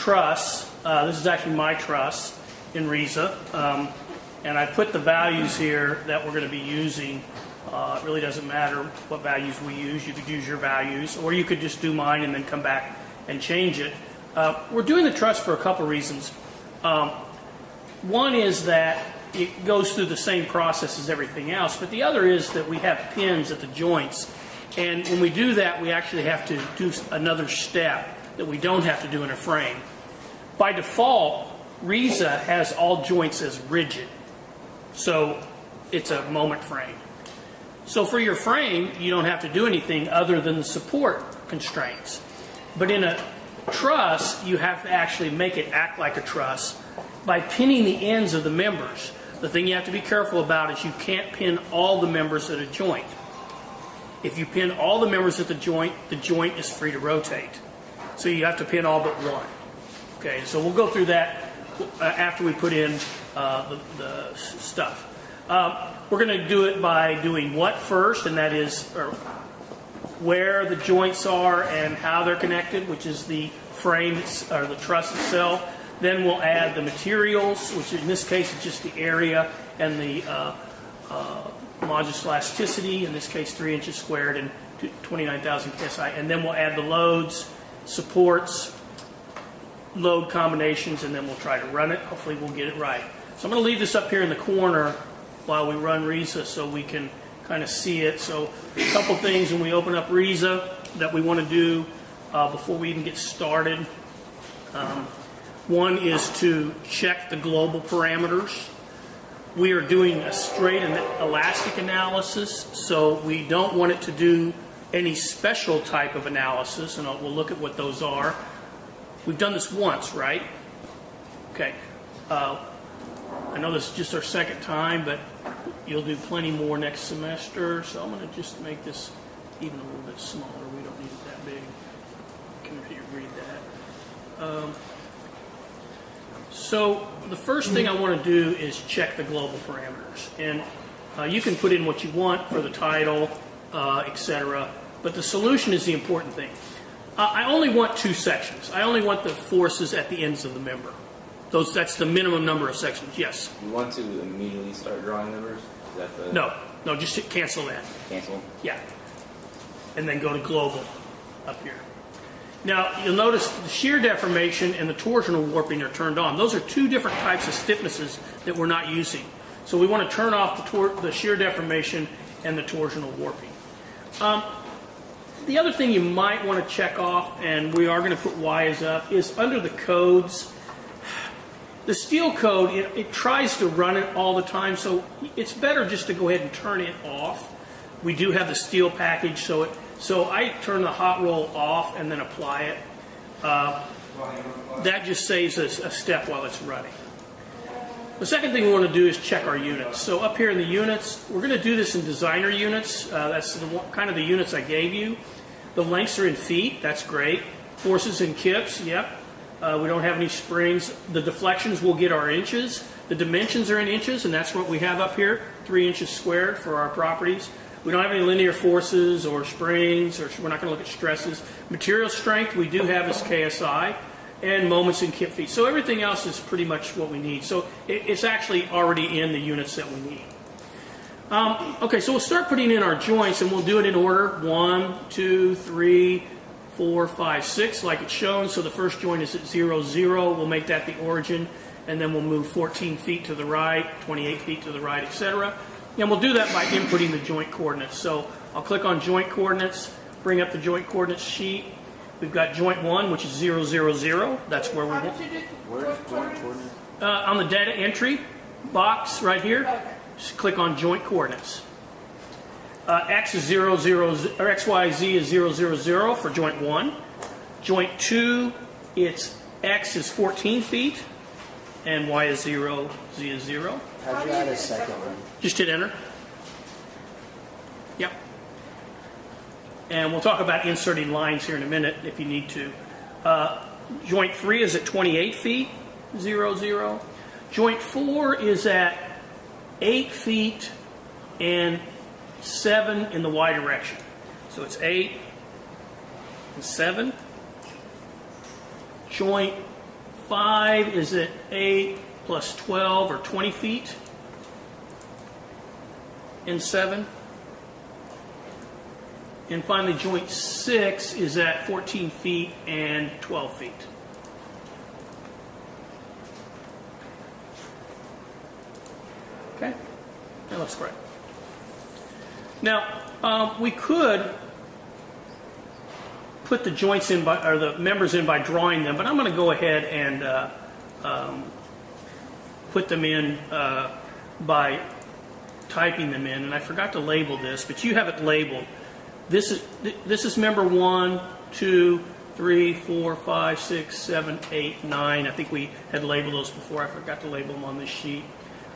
truss. This is actually my truss in RISA. And I put the values here that we're going to be using. It really doesn't matter what values we use. You could use your values, or you could just do mine and then come back and change it. We're doing the truss for a couple reasons. One is that it goes through the same process as everything else, but the other is that we have pins at the joints. And when we do that, we actually have to do another step that we don't have to do in a frame. By default, RISA has all joints as rigid. So it's a moment frame. So for your frame, you don't have to do anything other than the support constraints. But in a truss, you have to actually make it act like a truss by pinning the ends of the members. The thing you have to be careful about is you can't pin all the members at a joint. If you pin all the members at the joint is free to rotate. So you have to pin all but one. Okay, so we'll go through that after we put in the stuff. We're going to do it by doing what first, and that is where the joints are and how they're connected, which is the frame or the truss itself. Then we'll add the materials, which in this case is just the area and the modulus elasticity, in this case 3 inches squared and 29,000 KSI. And then we'll add the loads, supports, load combinations, and then we'll try to run it. Hopefully we'll get it right. So I'm going to leave this up here in the corner while we run RISA so we can kind of see it. So a couple things when we open up RISA that we want to do before we even get started. One is to check the global parameters. We are doing a straight and elastic analysis, so we don't want it to do any special type of analysis, and we'll look at what those are. We've done this once, right? Okay. I know this is just our second time, but you'll do plenty more next semester, so I'm going to just make this even a little bit smaller. We don't need it that big. Can you read that? So the first thing I want to do is check the global parameters. And you can put in what you want for the title, etc. But the solution is the important thing. I only want 2 sections. I only want the forces at the ends of the member. That's the minimum number of sections, yes. You want to immediately start drawing numbers? Is that the... No, just hit cancel that. Cancel? Yeah. And then go to global up here. Now, you'll notice the shear deformation and the torsional warping are turned on. Those are 2 different types of stiffnesses that we're not using. So we want to turn off the shear deformation and the torsional warping. The other thing you might want to check off, and we are going to put Y as up, is under the codes. The steel code, it tries to run it all the time, so it's better just to go ahead and turn it off. We do have the steel package, so I turn the hot roll off and then apply it. That just saves us a step while it's running. The second thing we want to do is check our units. So up here in the units, we're going to do this in designer units. That's kind of the units I gave you. The lengths are in feet. That's great. Forces in kips. Yep. We don't have any springs. The deflections will get our inches. The dimensions are in inches, and that's what we have up here, 3 inches squared for our properties. We don't have any linear forces or springs, or we're not going to look at stresses. Material strength we do have as KSI, and moments in kip feet. So everything else is pretty much what we need. So it's actually already in the units that we need. Okay, so we'll start putting in our joints, and we'll do it in order. 1, 2, 3, 4, 5, 6, like it's shown. So the first joint is at 0, 0. We'll make that the origin, and then we'll move 14 feet to the right, 28 feet to the right, etc. And we'll do that by inputting the joint coordinates. So I'll click on joint coordinates, bring up the joint coordinates sheet. We've got joint 1, which is 0, 0, 0. That's where we want. Where's joint coordinates? On the data entry box right here. Okay. Just click on joint coordinates. X is 0, 0, or XYZ is 0, 0, 0 for joint 1. Joint 2, it's X is 14 feet, and Y is 0, Z is 0. How'd you add a second one? Just hit enter. Yep. And we'll talk about inserting lines here in a minute if you need to. Joint 3 is at 28 feet, 0, 0. Joint 4 is at 8 feet and 7 in the Y direction. So it's 8 and 7. Joint 5 is at 8 plus 12 or 20 feet. And 7. And finally, joint 6 is at 14 feet and 12 feet. Okay, that looks great. Now, we could put the joints in by, or the members in by drawing them, but I'm going to go ahead and put them in by typing them in. And I forgot to label this, but you have it labeled. This is member 1, 2, 3, 4, 5, 6, 7, 8, 9. I think we had labeled those before. I forgot to label them on this sheet.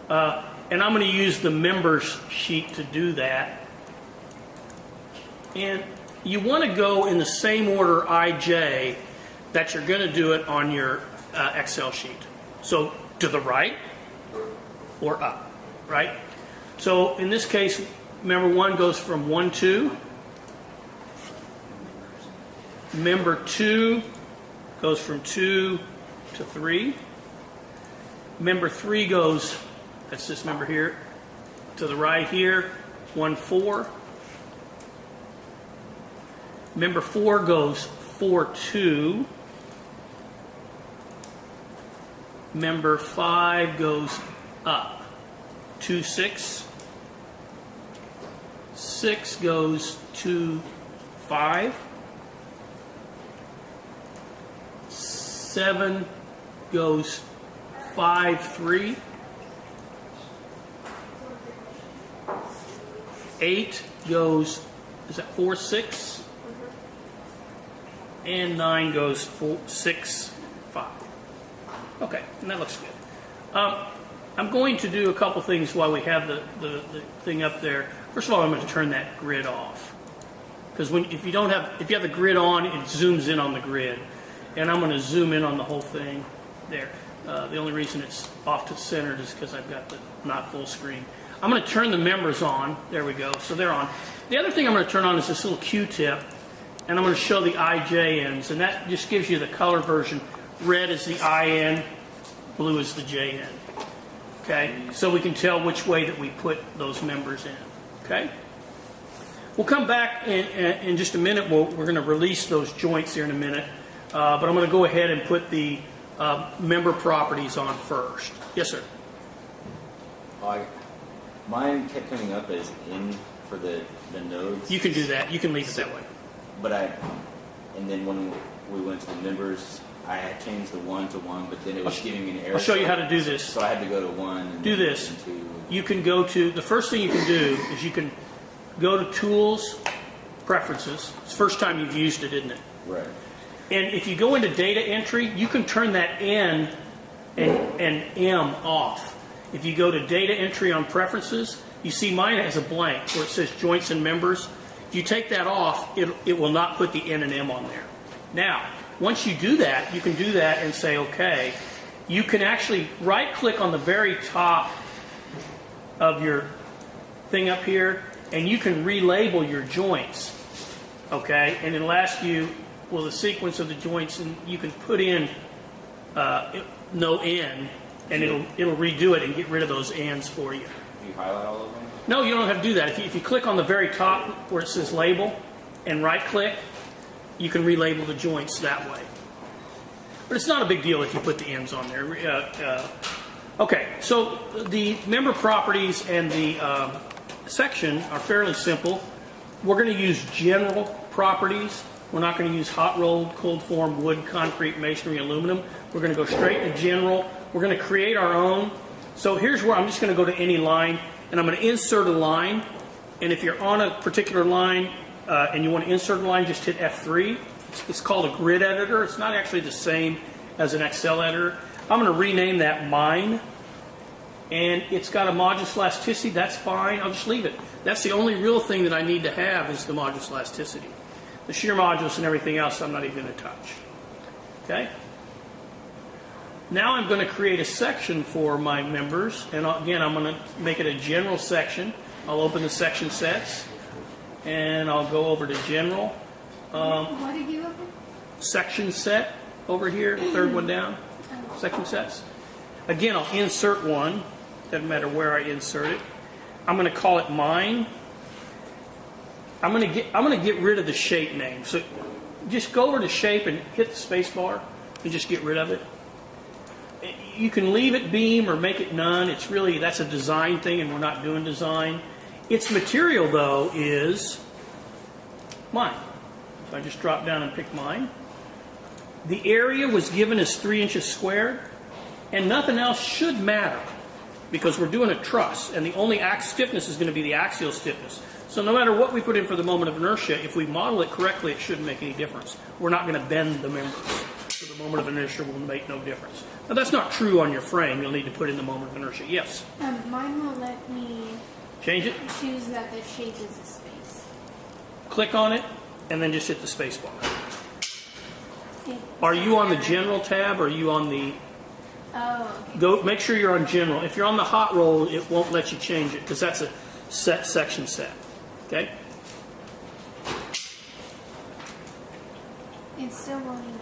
And I'm going to use the members sheet to do that. And you want to go in the same order IJ that you're going to do it on your Excel sheet. So to the right or up, right? So in this case, member 1 goes from 1, 2. Member 2 goes from 2 to 3. Member 3 goes, that's this member here, to the right here, 1, 4. Member 4 goes 4, 2. Member 5 goes up, 2, 6. 6 goes 2, 5. 7 goes 5, 3. 8 goes, is that 4, 6? And 9 goes 4, 6, 5. Okay, and that looks good. I'm going to do a couple things while we have the thing up there. First of all, I'm going to turn that grid off, because if you have the grid on, it zooms in on the grid, and I'm going to zoom in on the whole thing there. The only reason it's off to centered is because I've got the not full screen. I'm going to turn the members on. There we go. So they're on. The other thing I'm going to turn on is this little Q-tip, and I'm going to show the IJNs, and that just gives you the color version. Red is the IN, blue is the JN. Okay, so we can tell which way that we put those members in. Okay, we'll come back in just a minute. We're going to release those joints here in a minute, but I'm going to go ahead and put the member properties on first. Yes, sir. Mine kept coming up as in for the nodes. You can do that. You can leave it that way. But and then when we went to the members, I had changed the 1 to 1, but then it was giving me an error. I'll show you how to do this. So I had to go to 1. And do this. And 2. You can go to, the first thing you can do is you can go to Tools, Preferences. It's the first time you've used it, isn't it? Right. And if you go into data entry, you can turn that N and M off. If you go to data entry on preferences, you see mine has a blank where it says joints and members. If you take that off, it will not put the N and M on there. Now, once you do that, you can do that and say, okay, you can actually right click on the very top of your thing up here, and you can relabel your joints. Okay, and it'll ask you, well, the sequence of the joints, and you can put in no N, and it'll redo it and get rid of those N's for you. Do you highlight all of them? No, you don't have to do that. If you click on the very top where it says label and right click, you can relabel the joints that way. But it's not a big deal if you put the N's on there. Okay, so the member properties and the section are fairly simple. We're going to use general properties. We're not going to use hot rolled, cold form, wood, concrete, masonry, aluminum. We're going to go straight to general. We're going to create our own. So here's where I'm just going to go to any line, and I'm going to insert a line. And if you're on a particular line and you want to insert a line, just hit F3. It's called a grid editor. It's not actually the same as an Excel editor. I'm going to rename that mine. And it's got a modulus elasticity. That's fine. I'll just leave it. That's the only real thing that I need to have is the modulus elasticity. The shear modulus and everything else I'm not even going to touch. Okay? Now I'm going to create a section for my members. And again, I'm going to make it a general section. I'll open the section sets. And I'll go over to general. What did you open? Section set over here, third one down. section sets. Again, I'll insert one. Doesn't matter where I insert it. I'm going to call it mine. I'm going to get rid of the shape name. So just go over to shape and hit the space bar and just get rid of it. You can leave it beam or make it none. It's really, that's a design thing, and we're not doing design. Its material, though, is mine. So I just drop down and pick mine. The area was given as 3 inches squared, and nothing else should matter because we're doing a truss, and the only stiffness is going to be the axial stiffness. So no matter what we put in for the moment of inertia, if we model it correctly, it shouldn't make any difference. We're not going to bend the members, so the moment of inertia will make no difference. Now that's not true on your frame. You'll need to put in the moment of inertia. Yes? Mine won't let me Change it? choose that the shape is a space. Click on it, and then just hit the space bar. Are you on the General tab, or are you on the... Oh, okay. Go. Make sure you're on General. If you're on the hot roll, it won't let you change it because that's a set section set. Okay? It still won't even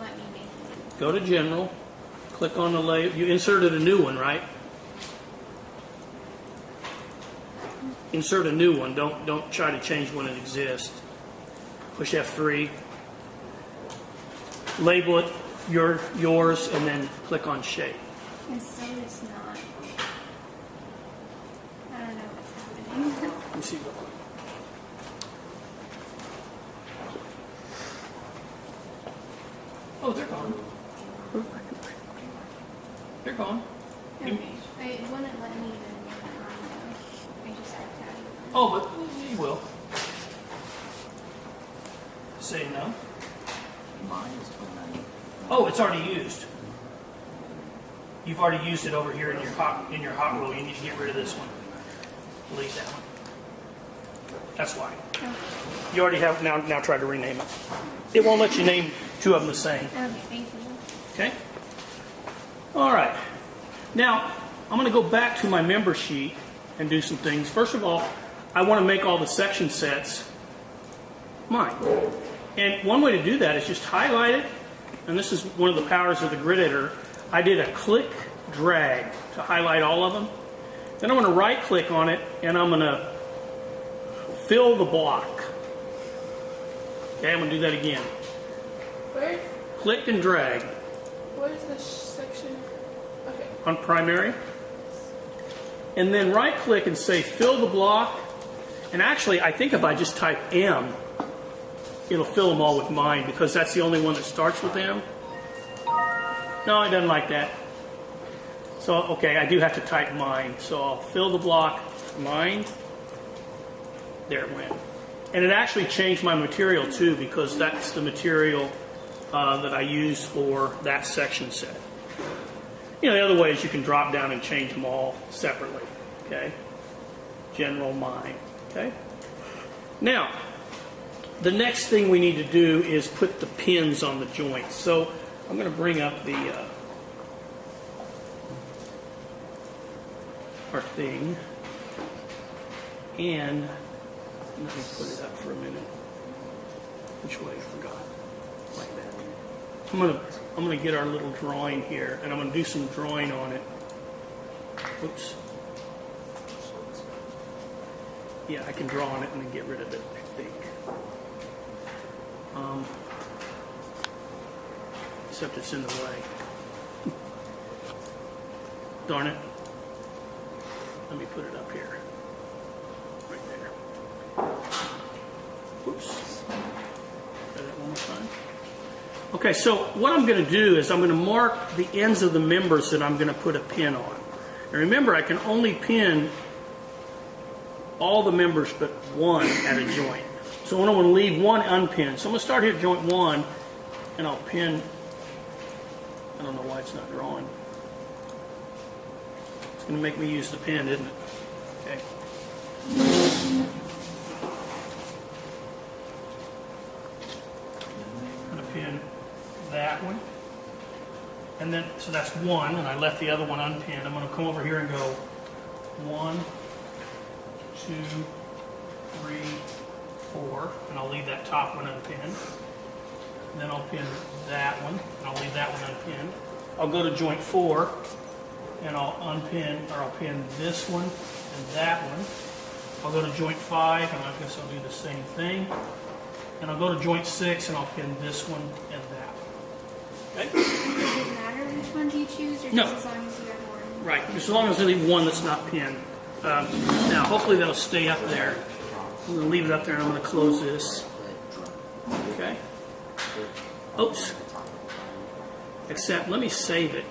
let me make it. Go to General. Click on the layer. You inserted a new one, right? Insert a new one. Don't try to change one that exists. Push F3. Label it yours, and then click on shape. And still it's not. I don't know what's happening. Let me see what. Oh, they're gone. They're gone. Okay. It wouldn't let me even get it on though. I just have to. Oh, but you will. Say no. Mine is 29. Oh, it's already used. You've already used it over here in your hot roll. You need to get rid of this one. Delete that one. That's why. Okay. You already have now try to rename it. It won't let you name two of them the same. Okay, thank you. Okay? All right. Now, I'm going to go back to my member sheet and do some things. First of all, I want to make all the section sets mine. And one way to do that is just highlight it. And this is one of the powers of the grid editor. I did a click drag to highlight all of them. Then I'm going to right click on it and I'm going to fill the block. Okay, I'm going to do that again. Where's Click and drag the section? Okay. on primary. And then right click and say fill the block. And actually, I think if I just type M, it'll fill them all with mine because that's the only one that starts with M. No, it doesn't like that. So, okay, I do have to type mine. So I'll fill the block mine. There it went. And it actually changed my material too because that's the material that I used for that section set. You know, the other way is you can drop down and change them all separately. Okay? General mine. Okay? Now, the next thing we need to do is put the pins on the joints. So I'm going to bring up the our thing, and let me put it up for a minute. Which way? I forgot. Like that. I'm gonna get our little drawing here, and I'm gonna do some drawing on it. Oops. Yeah, I can draw on it and then get rid of it, I think. Except it's in the way. Darn it. Let me put it up here. Right there. Oops. Try that one more time. Okay, so what I'm going to do is I'm going to mark the ends of the members that I'm going to put a pin on. And remember, I can only pin all the members but one at a joint. So I'm going to leave one unpinned. So I'm going to start here at joint 1, and I'll pin. I don't know why it's not drawing. It's going to make me use the pin, isn't it? Okay. I'm going to pin that one. And then, so that's 1, and I left the other one unpinned. I'm going to come over here and go 1, 2, 3, 4, and I'll leave that top one unpinned. And then I'll pin that one, and I'll leave that one unpinned. I'll go to joint 4, and I'll unpin, or I'll pin this one and that one. I'll go to joint 5, and I guess I'll do the same thing. And I'll go to joint 6, and I'll pin this one and that one. Okay? Does it matter which ones you choose, or No. just as long as you have one? Right, as long as there's only one that's not pinned. Now, hopefully that'll stay up there. I'm going to leave it up there, and I'm going to close this. Okay? Oops. Except, let me save it.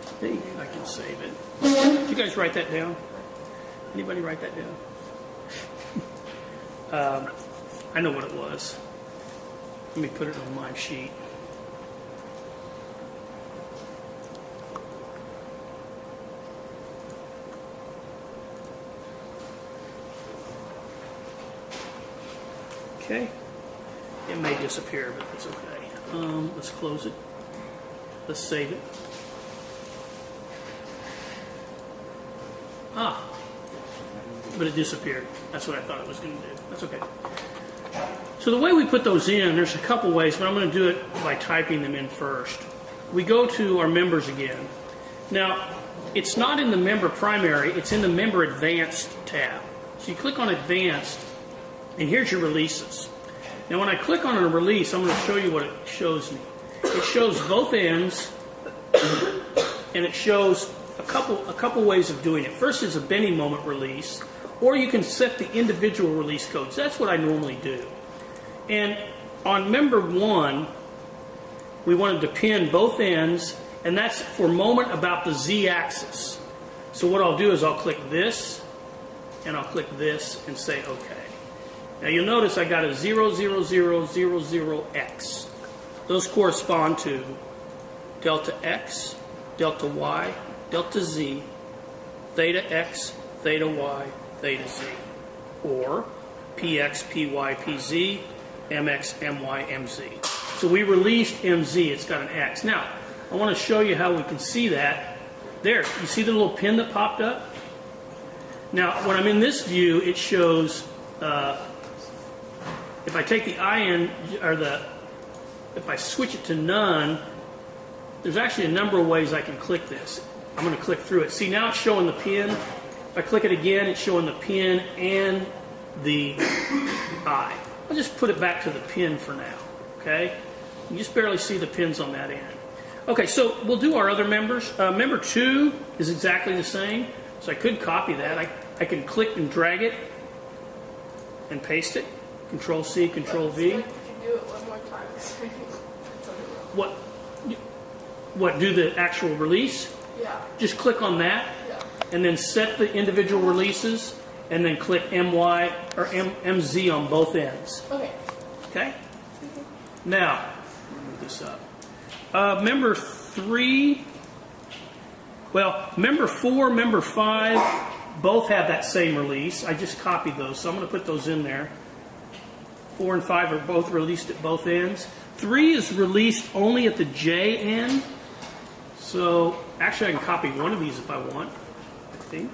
I think I can save it. Did you guys write that down? Anybody write that down? I know what it was. Let me put it on my sheet. Okay. It may disappear, but it's okay. Let's close it. Let's save it. Ah. But it disappeared. That's what I thought it was going to do. That's okay. So the way we put those in, there's a couple ways, but I'm going to do it by typing them in first. We go to our members again. Now, it's not in the member primary, it's in the member advanced tab. So you click on advanced, and here's your releases. Now when I click on a release, I'm going to show you what it shows me. It shows both ends, and it shows a couple ways of doing it. First is a Benny moment release, or you can set the individual release codes. That's what I normally do. And on member 1, we wanted to pin both ends, and that's for moment about the Z-axis. So what I'll do is I'll click this, and I'll click this, and say OK. Now you'll notice I got a 00000X. Those correspond to delta X, delta Y, delta Z, theta X, theta Y, theta Z, or PX, PY, PZ, MX, MY, MZ. So we released MZ, it's got an X. Now, I want to show you how we can see that. There, you see the little pin that popped up? Now, when I'm in this view, it shows, if I take the IN, or if I switch it to none, there's actually a number of ways I can click this. I'm going to click through it. See, now it's showing the pin. If I click it again, it's showing the pin and the I. I'll just put it back to the pin for now, okay? You just barely see the pins on that end. Okay, so we'll do our other members. Member 2 is exactly the same, so I could copy that. I can click and drag it and paste it. Control C, Control V. Could you do it one more time? What, do the actual release? Yeah. Just click on that, Yeah. and then set the individual releases, and then click MY or MZ on both ends. Okay. Okay? Now, move this up. Member 3, well, member 4, member 5, both have that same release. I just copied those, so I'm going to put those in there. 4 and 5 are both released at both ends. 3 is released only at the J end. So, actually I can copy one of these if I want, I think,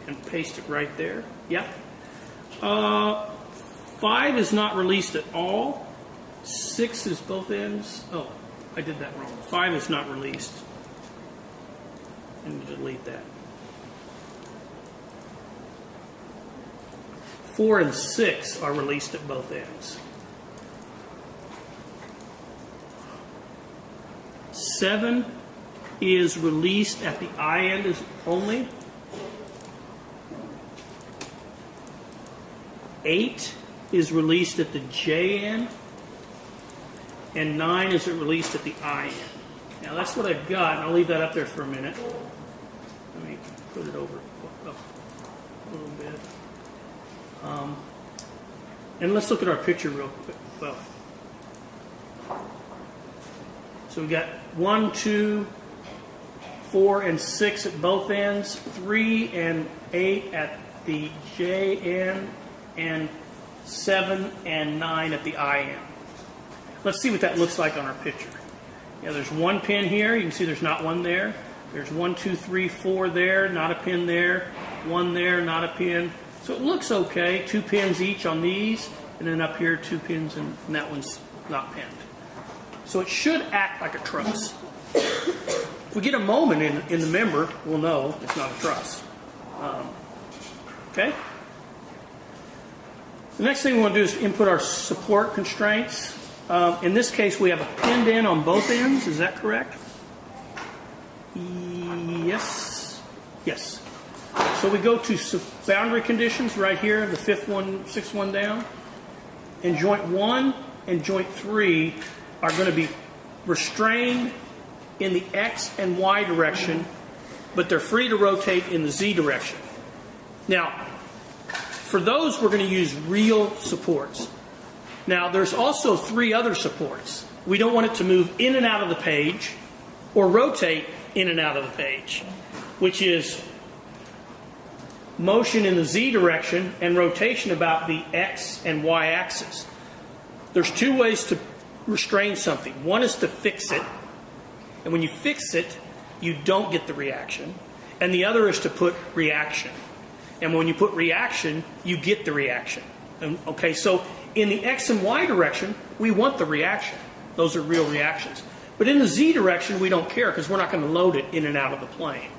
and paste it right there. Yep. 5 is not released at all. 6 is both ends. Oh, I did that wrong. 5 is not released. And delete that. 4 and 6 are released at both ends. 7 is released at the I end only. 8 is released at the J end. And 9 is released at the I end. Now that's what I've got, and I'll leave that up there for a minute. Let me put it over up a little bit. And let's look at our picture real quick. Well, so we got 1, 2, 4, and 6 at both ends, 3 and 8 at the J end, and 7 and 9 at the I end. Let's see what that looks like on our picture. Yeah, there's one pin here. You can see there's not one there. There's 1, 2, 3, 4 there, not a pin there. 1 there, not a pin. So it looks okay. 2 pins each on these, and then up here 2 pins, and that one's not pinned. So it should act like a truss. If we get a moment in the member, we'll know it's not a truss. Okay? The next thing we want to do is input our support constraints. In this case, we have a pinned in on both ends. Is that correct? Yes. Yes. So we go to boundary conditions right here, the sixth one down. And joint 1 and joint 3 are going to be restrained in the X and Y direction, but they're free to rotate in the Z direction. Now, for those, we're going to use real supports. Now, there's also 3 other supports. We don't want it to move in and out of the page or rotate in and out of the page, which is motion in the Z direction and rotation about the X and Y axis. There's 2 ways to restrain something. One is to fix it, and when you fix it, you don't get the reaction. And the other is to put reaction. And when you put reaction, you get the reaction. And, okay, so in the X and Y direction, we want the reaction. Those are real reactions. But in the Z direction, we don't care because we're not going to load it in and out of the plane.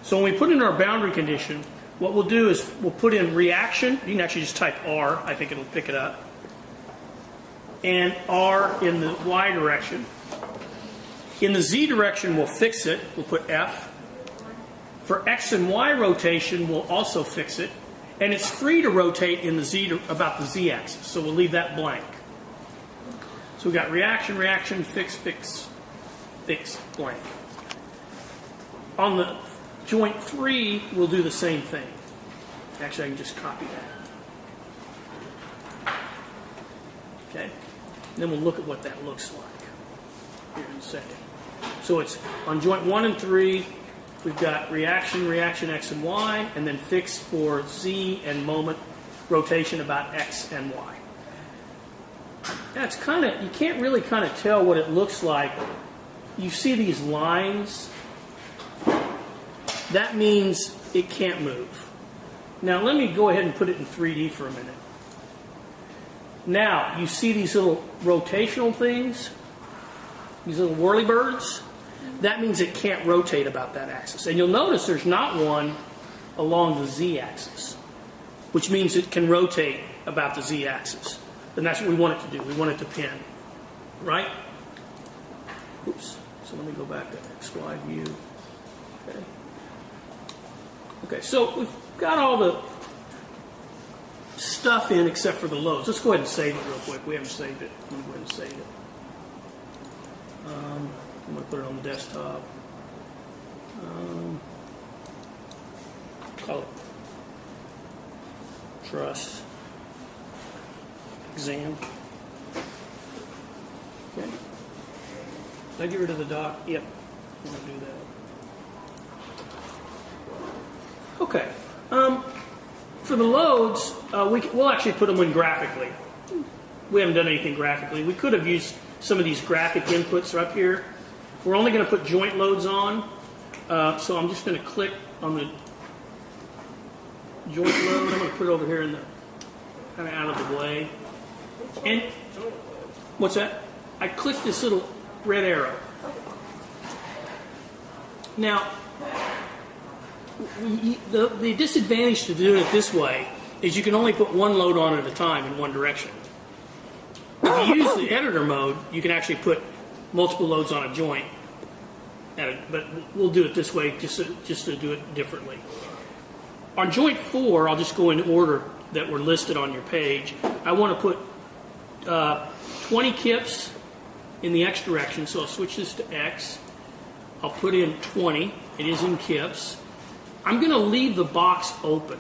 So when we put in our boundary condition, what we'll do is we'll put in reaction. You can actually just type R. I think it'll pick it up. And R in the Y direction. In the Z direction, we'll fix it. We'll put F. For X and Y rotation, we'll also fix it. And it's free to rotate in the about the Z axis. So we'll leave that blank. So we've got reaction, reaction, fix, fix, fix, blank. On the joint 3, we'll do the same thing. Actually, I can just copy that. Okay? And then we'll look at what that looks like here in a second. So it's on joint 1 and 3, we've got reaction, reaction, X and Y, and then fix for Z and moment rotation about X and Y. That's kind of, you can't really kind of tell what it looks like. You see these lines. That means it can't move. Now let me go ahead and put it in 3D for a minute. Now, you see these little rotational things? These little whirly birds? That means it can't rotate about that axis. And you'll notice there's not one along the Z axis, which means it can rotate about the Z axis. And that's what we want it to do. We want it to pin, right? Oops. So let me go back to XY view. Okay. Okay, so we've got all the stuff in except for the loads. Let's go ahead and save it real quick. We haven't saved it. I'm going to go ahead and save it. I'm going to put it on the desktop. Call it Truss Exam. Okay. Did I get rid of the doc? Yep. I'm going to do that. Okay. For the loads, we'll actually put them in graphically. We haven't done anything graphically. We could have used some of these graphic inputs up here. We're only going to put joint loads on. So I'm just going to click on the joint load. I'm going to put it over here in the kind of out of the way. And what's that? I click this little red arrow. Now, the disadvantage to doing it this way is you can only put one load on at a time in one direction. If you use the editor mode, you can actually put multiple loads on a joint. But we'll do it this way just to do it differently. On joint 4, I'll just go in order that were listed on your page. I want to put 20 kips in the X direction, so I'll switch this to X. I'll put in 20. It is in kips. I'm going to leave the box open,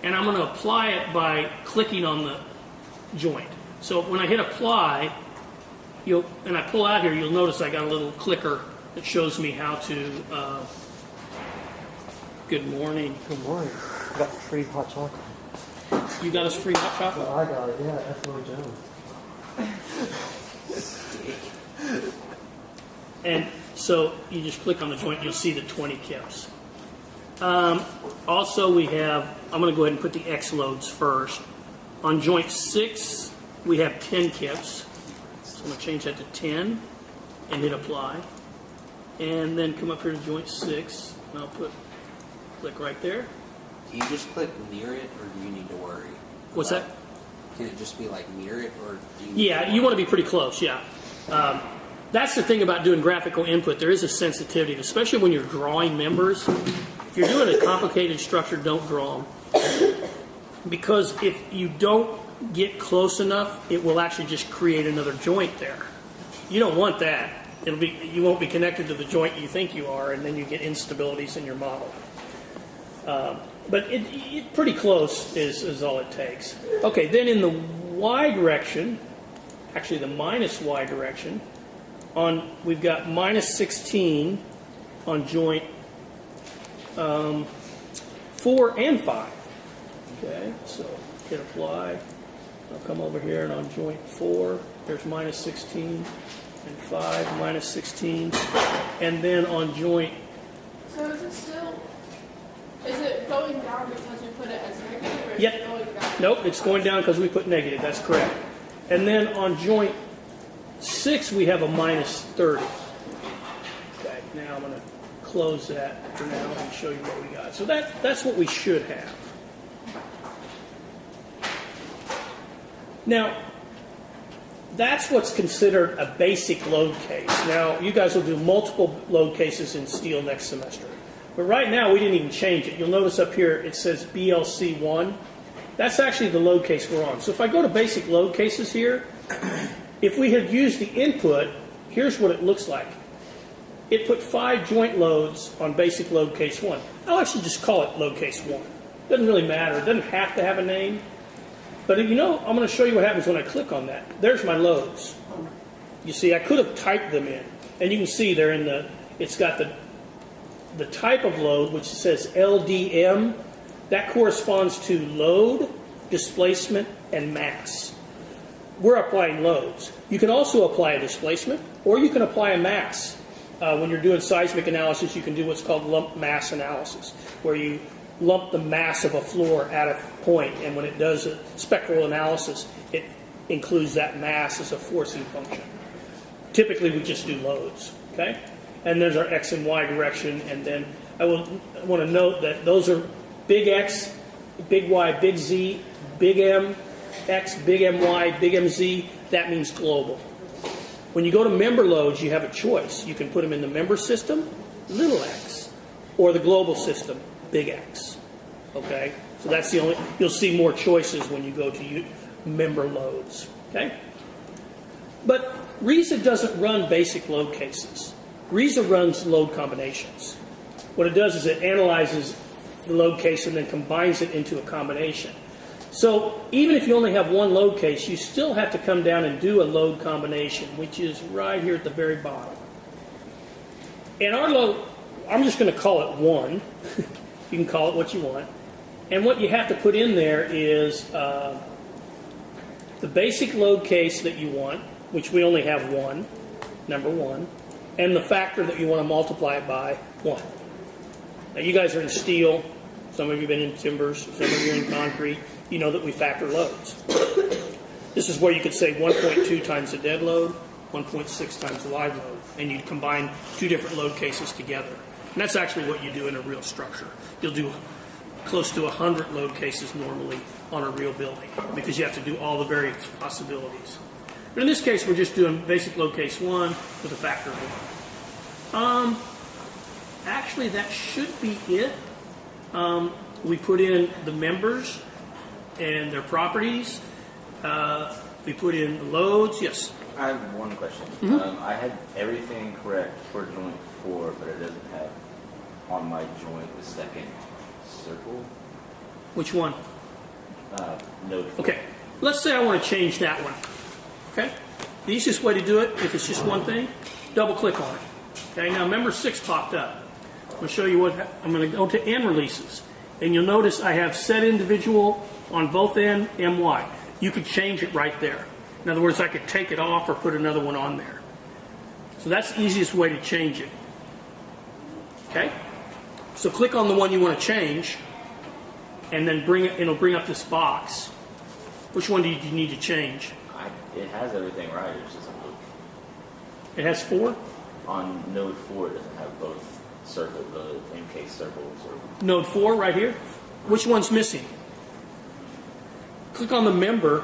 and I'm going to apply it by clicking on the joint. So when I hit apply, and I pull out here, you'll notice I got a little clicker that shows me how to. Good morning. Good morning. I got free hot chocolate. You got us free hot chocolate? Well, I got it, yeah, that's Roy Jones. And so you just click on the joint, you'll see the 20 kips. Also, we have, I'm going to go ahead and put the X loads first. On joint 6, we have 10 kips. So I'm going to change that to 10 and hit apply. and then come up here to joint 6, and I'll click right there. Do you just click near it, or do you need to worry? What's that? Can it just be like near it, or do you? Yeah, you want to be pretty close. Yeah, that's the thing about doing graphical input. There is a sensitivity, especially when you're drawing members. If you're doing a complicated structure, don't draw them, because if you don't get close enough, it will actually just create another joint there. You don't want that. You won't be connected to the joint you think you are, and then you get instabilities in your model. But it pretty close is all it takes. Okay, then in the y direction, actually the minus y direction, we've got minus 16 on joint 4 and 5. Okay, so hit apply. I'll come over here, and on joint 4, there's minus 16, and 5, minus 16. And then on joint... So is it going down because we put it as negative, or is Yep. it going down? Nope, it's going down because we put negative. That's correct. And then on joint 6, we have a minus 30. Okay, now I'm going to close that for now and show you what we got. So that's what we should have. Now, that's what's considered a basic load case. Now, you guys will do multiple load cases in steel next semester. But right now, we didn't even change it. You'll notice up here it says BLC1. That's actually the load case we're on. So if I go to basic load cases here, if we had used the input, here's what it looks like. It put 5 joint loads on basic load case 1. I'll actually just call it load case 1. Doesn't really matter. It doesn't have to have a name. But I'm going to show you what happens when I click on that. There's my loads. You see, I could have typed them in. And you can see they're in it's got the type of load, which says LDM. That corresponds to load, displacement, and mass. We're applying loads. You can also apply a displacement, or you can apply a mass. When you're doing seismic analysis, you can do what's called lump mass analysis, where you lump the mass of a floor at a point, and when it does a spectral analysis, it includes that mass as a forcing function. Typically, we just do loads, okay? And there's our X and Y direction, and then I want to note that those are big X, big Y, big Z, big M, X, big MY, big MZ. That means global. When you go to member loads, you have a choice. You can put them in the member system, little x, or the global system, big X. Okay? So that's the only, you'll see more choices when you go to member loads. Okay? But RISA doesn't run basic load cases. RISA runs load combinations. What it does is it analyzes the load case and then combines it into a combination. So even if you only have one load case, you still have to come down and do a load combination, which is right here at the very bottom. And our load, I'm just going to call it 1. You can call it what you want. And what you have to put in there is the basic load case that you want, which we only have 1, number 1, and the factor that you want to multiply it by 1. Now you guys are in steel, some of you have been in timbers, some of you are in concrete. You know that we factor loads. This is where you could say 1.2 times the dead load, 1.6 times the live load, and you combine 2 different load cases together. And that's actually what you do in a real structure. You'll do close to 100 load cases normally on a real building because you have to do all the various possibilities. But in this case, we're just doing basic load case 1 with a factor of 1. Actually, that should be it. We put in the members and their properties. We put in the loads. Yes? I have one question. I had everything correct for joint 4, but it doesn't have on my joint the second circle. Which one? Node 4. Okay. Let's say I want to change that one. Okay? The easiest way to do it, if it's just one thing, double click on it. Okay, now member 6 popped up. I'm going to show you what, I'm going to go to N releases. And you'll notice I have set individual on both N, MY. You could change it right there. In other words, I could take it off or put another one on there. So that's the easiest way to change it. Okay? So click on the one you want to change, and then it'll bring up this box. Which one do you need to change? It has everything right. It's just It has 4? on node 4, it doesn't have both the MK circles. Or Node 4 right here. Which one's missing? Click on the member.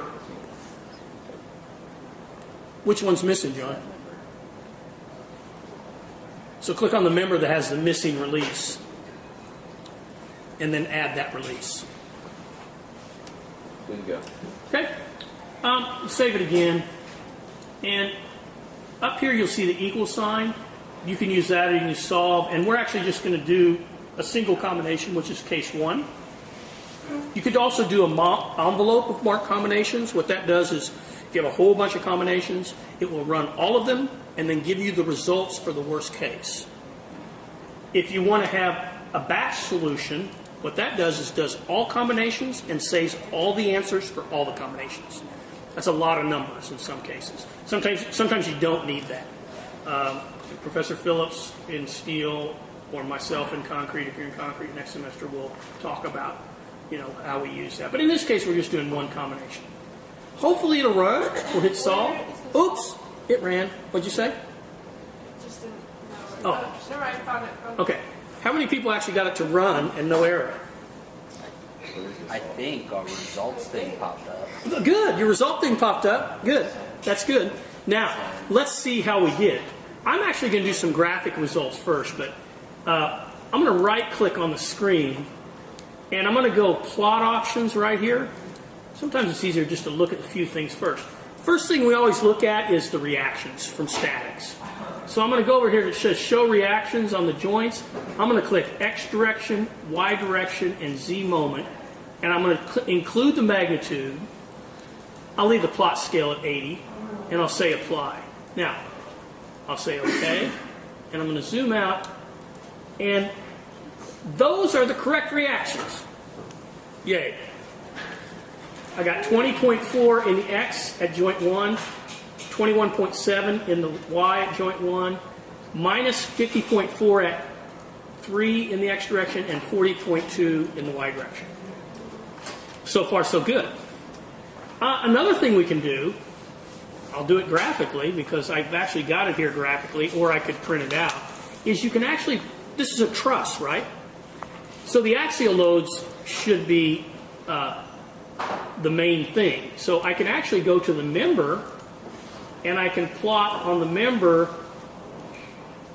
Which one's missing, John? So click on the member that has the missing release. And then add that release. Good to go. Okay? Save it again. And up here you'll see the equal sign. You can use that or you can use solve. And we're actually just going to do a single combination, which is case 1. You could also do an envelope of marked combinations. What that does is, if you have a whole bunch of combinations, it will run all of them and then give you the results for the worst case. If you want to have a batch solution, what that does is does all combinations and saves all the answers for all the combinations. That's a lot of numbers in some cases. Sometimes you don't need that. Professor Phillips in steel or myself in concrete, if you're in concrete next semester, will talk about how we use that. But in this case, we're just doing one combination. Hopefully it'll run. We'll hit solve. Oops, it ran. What'd you say? Just didn't know. Oh. Never mind, found it. Okay. How many people actually got it to run and no error? I think our results thing popped up. Good. Your result thing popped up. Good. That's good. Now, let's see how we did. I'm actually going to do some graphic results first, but I'm going to right-click on the screen, and I'm going to go plot options right here. Sometimes it's easier just to look at a few things first. First thing we always look at is the reactions from statics. So I'm going to go over here that says show reactions on the joints. I'm going to click X direction, Y direction, and Z moment. And I'm going to include the magnitude. I'll leave the plot scale at 80. And I'll say apply. Now, I'll say OK. And I'm going to zoom out. And those are the correct reactions. Yay. I got 20.4 in the X at joint 1. 21.7 in the Y at joint 1, minus 50.4 at 3 in the X direction, and 40.2 in the Y direction. So far, so good. Another thing we can do, I'll do it graphically because I've actually got it here graphically, or I could print it out, is you can actually, this is a truss, right? So the axial loads should be the main thing. So I can actually go to the member, and I can plot on the member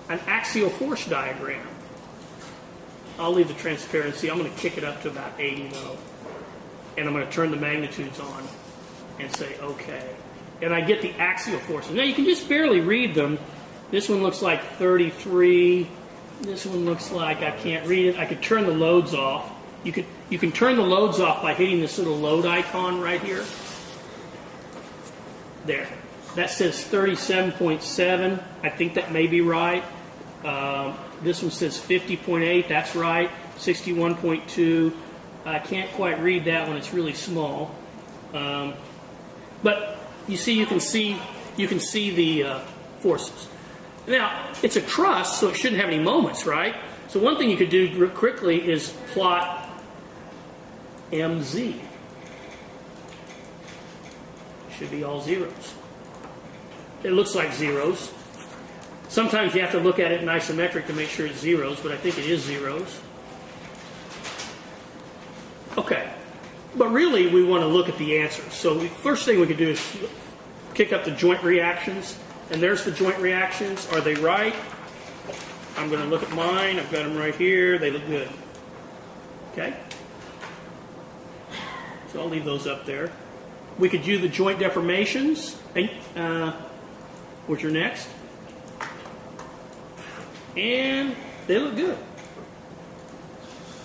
an axial force diagram. I'll leave the transparency. I'm going to kick it up to about 80 though. And I'm going to turn the magnitudes on and say OK. And I get the axial forces. Now you can just barely read them. This one looks like 33. This one looks like I can't read it. I could turn the loads off. You can turn the loads off by hitting this little load icon right here. There. That says 37.7. I think that may be right. This one says 50.8. That's right. 61.2. I can't quite read that one. It's really small. But you can see the forces. Now it's a truss, so it shouldn't have any moments, right? So one thing you could do quickly is plot MZ. Should be all zeros. It looks like zeros. Sometimes you have to look at it in isometric to make sure it's zeros, but I think it is zeros. Okay. But really, we want to look at the answers. So the first thing we could do is kick up the joint reactions. And there's the joint reactions. Are they right? I'm going to look at mine. I've got them right here. They look good. Okay? So I'll leave those up there. We could do the joint deformations, which are next. And they look good.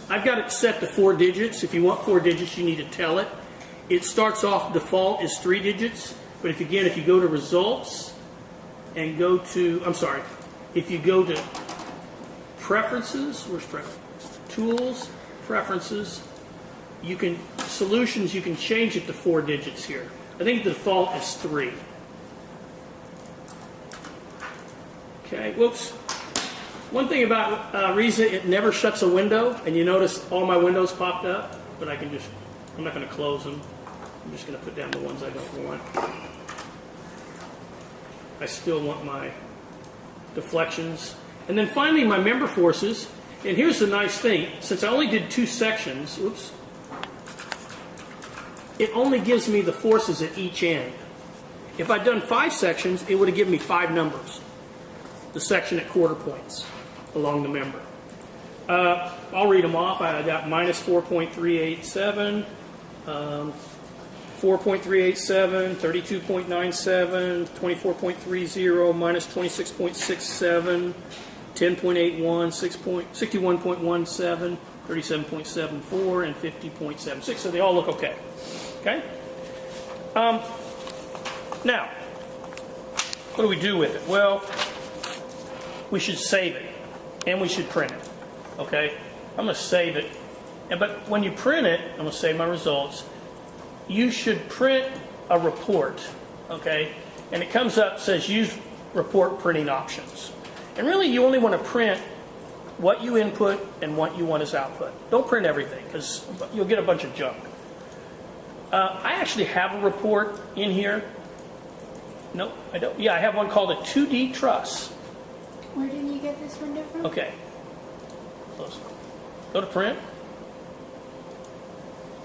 I've got it set to 4 digits. If you want 4 digits, you need to tell it. It starts off, default is 3 digits. But if you go to results and go to, if you go to preferences, where's preferences? Tools, preferences, solutions, you can change it to 4 digits here. I think the default is 3. Okay, whoops. One thing about RISA, it never shuts a window, and you notice all my windows popped up, but I'm not going to close them. I'm just going to put down the ones I don't want. I still want my deflections. And then finally my member forces. And here's the nice thing. Since I only did 2 sections, oops, it only gives me the forces at each end. If I'd done 5 sections, it would have given me 5 numbers. The section at quarter points along the member. I'll read them off. I got minus 4.387, 4.387, 32.97, 24.30, minus 26.67, 10.81, 61.17, 37.74, and 50.76. So they all look okay. Okay? Now, what do we do with it? Well, we should save it, and we should print it. Okay? I'm going to save it. But when you print it, I'm going to save my results. You should print a report. Okay? And it comes up, says use report printing options. And really, you only want to print what you input and what you want as output. Don't print everything, because you'll get a bunch of junk. I actually have a report in here. No, I don't. Yeah, I have one called a 2D truss. Where did you get this window from? Okay. Close. Go to print.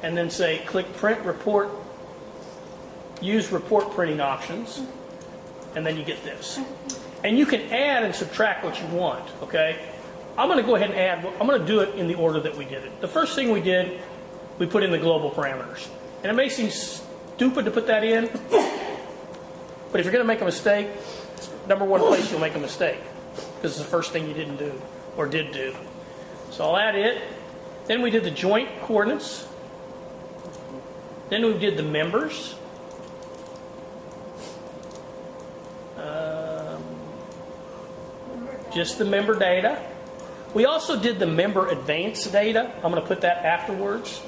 And then say, click print report. Use report printing options. And then you get this. And you can add and subtract what you want, okay? I'm going to go ahead and add. I'm going to do it in the order that we did it. The first thing we did, we put in the global parameters. And it may seem stupid to put that in, but if you're going to make a mistake, number one place you'll make a mistake, because it's the first thing you didn't do or did do. So I'll add it. Then we did the joint coordinates. Then we did the members. Just the member data. We also did the member advanced data. I'm going to put that afterwards.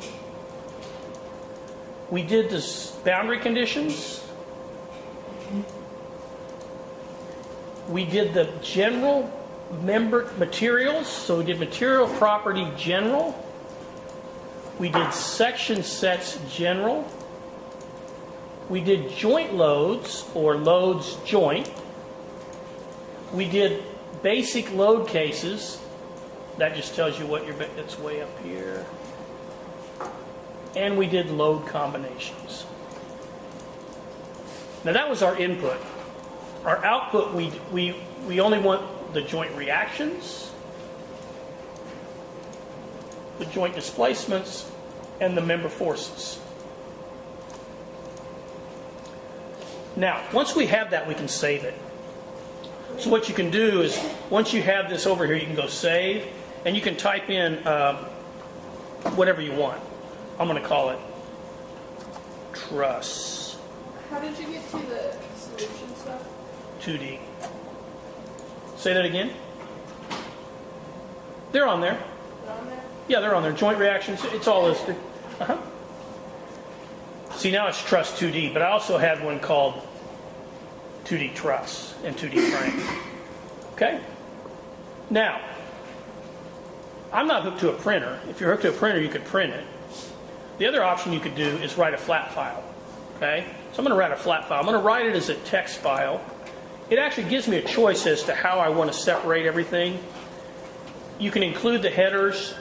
We did the boundary conditions. We did the general member materials. So we did material property general. We did section sets general. We did joint loads or loads joint. We did basic load cases. That just tells you what it's way up here. And we did load combinations. Now that was our input. Our output, we only want the joint reactions, the joint displacements, and the member forces. Now, once we have that, we can save it. So what you can do is, once you have this over here, you can go save, and you can type in whatever you want. I'm going to call it truss. How did you get to the solution stuff? 2D. Say that again. They're on there. They're on there? Yeah, they're on there. Joint reactions, it's all listed. See, now it's truss 2D, but I also had one called 2D truss and 2D frame. Okay? Now, I'm not hooked to a printer. If you're hooked to a printer, you could print it. The other option you could do is write a flat file. Okay? So I'm going to write a flat file. I'm going to write it as a text file. It actually gives me a choice as to how I want to separate everything. You can include the headers,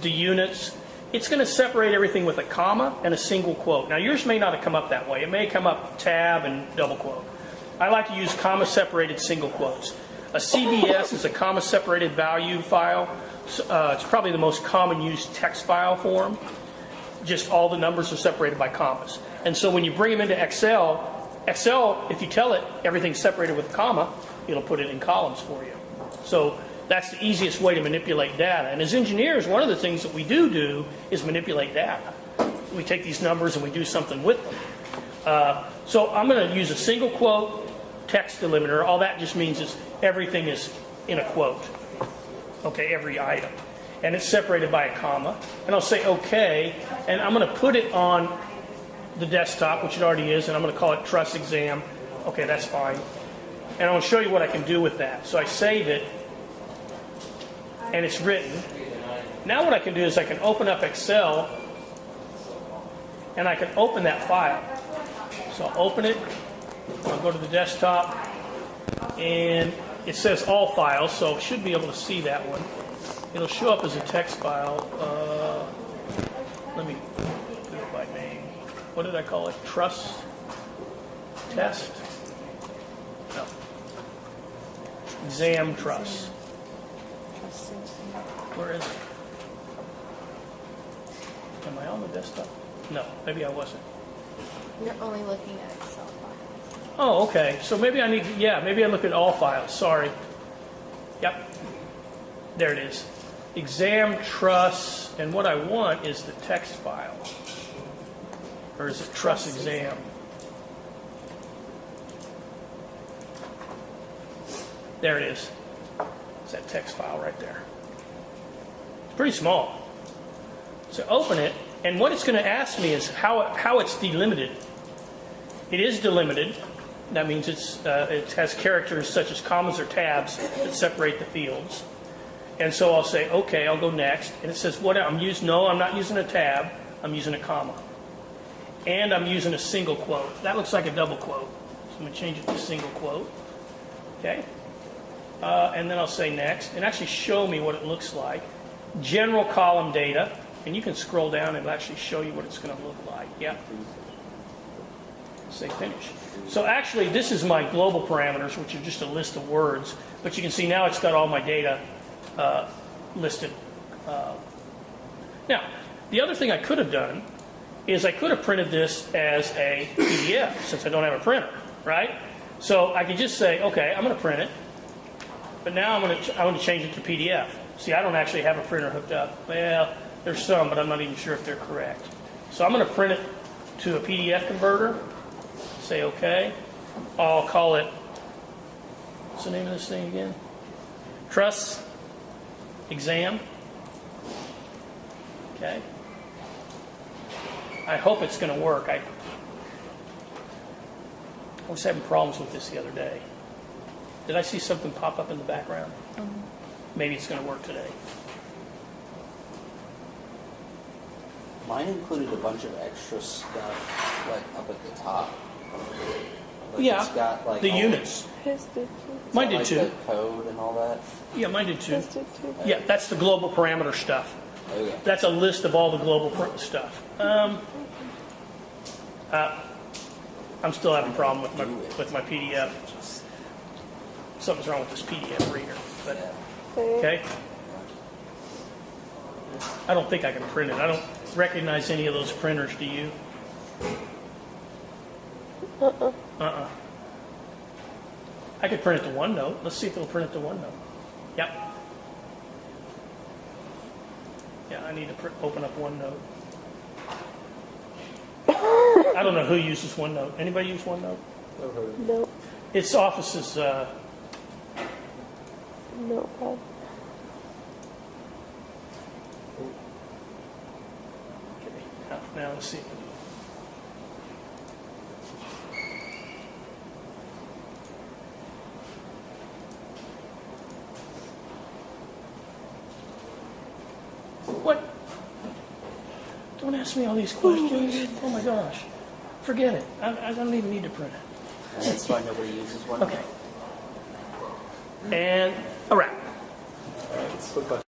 the units. It's going to separate everything with a comma and a single quote. Now, yours may not have come up that way. It may come up tab and double quote. I like to use comma-separated single quotes. A CBS is a comma-separated value file. It's probably the most common used text file form. Just all the numbers are separated by commas. And so when you bring them into Excel, if you tell it everything's separated with a comma, it'll put it in columns for you. So that's the easiest way to manipulate data. And as engineers, one of the things that we do is manipulate data. We take these numbers and we do something with them. So I'm going to use a single quote text delimiter. All that just means is everything is in a quote. Okay, every item. And it's separated by a comma. And I'll say OK. And I'm going to put it on the desktop, which it already is. And I'm going to call it Truss Exam. OK, that's fine. And I'll show you what I can do with that. So I save it. And it's written. Now what I can do is I can open up Excel. And I can open that file. So I'll open it. I'll go to the desktop. And it says all files, so I should be able to see that one. It'll show up as a text file. Let me do it by name. What did I call it? Truss test? No. Exam truss. Where is it? Am I on the desktop? No, maybe I wasn't. You're only looking at Excel files. Oh, okay. So maybe I need, yeah, maybe I look at all files. Sorry. Yep. There it is. Exam truss, and what I want is the text file. Or is it truss exam? There it is. It's that text file right there. It's pretty small. So open it, and what it's going to ask me is how it's delimited. It is delimited. That means it has characters such as commas or tabs that separate the fields. And so I'll say, okay, I'll go next. And it says, what I'm using? No, I'm not using a tab. I'm using a comma. And I'm using a single quote. That looks like a double quote. So I'm going to change it to single quote. Okay. And then I'll say next. And actually show me what it looks like. General column data. And you can scroll down and it'll actually show you what it's going to look like. Yep. Say finish. So actually, this is my global parameters, which are just a list of words. But you can see now it's got all my data listed. Now, the other thing I could have done is I could have printed this as a PDF, since I don't have a printer, right? So I could just say, okay, I'm going to print it, but now I want to change it to PDF. See, I don't actually have a printer hooked up. Well, there's some, but I'm not even sure if they're correct. So I'm going to print it to a PDF converter. Say okay. I'll call it, what's the name of this thing again? Truss exam. Okay. I hope it's going to work. I was having problems with this the other day. Did I see something pop up in the background? Maybe it's going to work today. Mine included a bunch of extra stuff, like up at the top. Like Yeah, it's got like the all units. His did too. Mine did like too. the code and all that. Yeah, mine did too. His did too. Yeah, that's the global parameter stuff. Okay. That's a list of all the global stuff. I'm still having a problem with my PDF. Something's wrong with this PDF reader. But okay. I don't think I can print it. I don't recognize any of those printers. Do you? I could print it to OneNote. Let's see if it'll print it to OneNote. Yep. Yeah, I need to open up OneNote. I don't know who uses OneNote. Anybody use OneNote? No. It's Office's. Notepad. Okay. Now let's see. What? Don't ask me all these questions. Oh my gosh. Forget it. I don't even need to print it. That's why nobody uses one. Okay. And a wrap. Quick question.